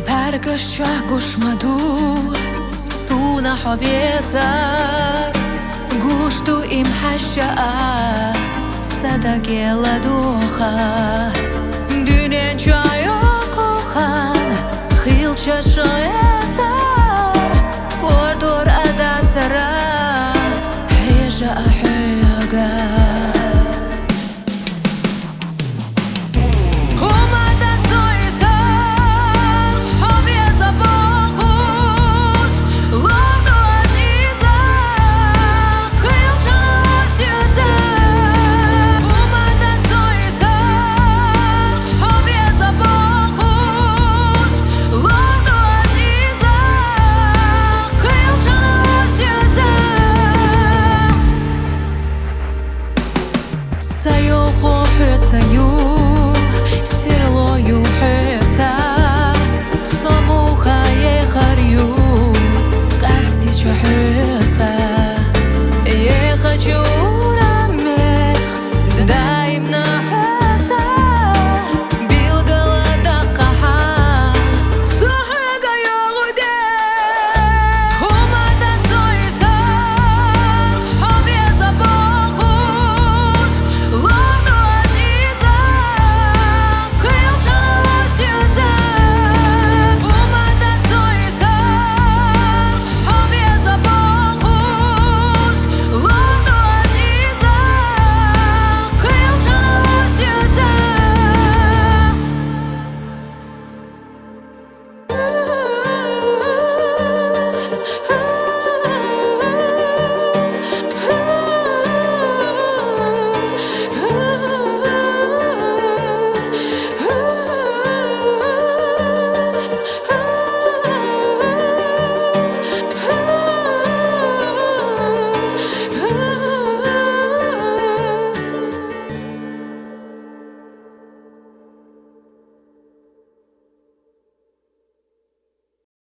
برگشت گوشمدو سونا حویزر گوش تو ایم حشه صدا گل دوخه دونه جای کوخن خیل چشای سر گردور عدد سره حیجه احیاگه سيو خو حيت سيو سير لو يو حيت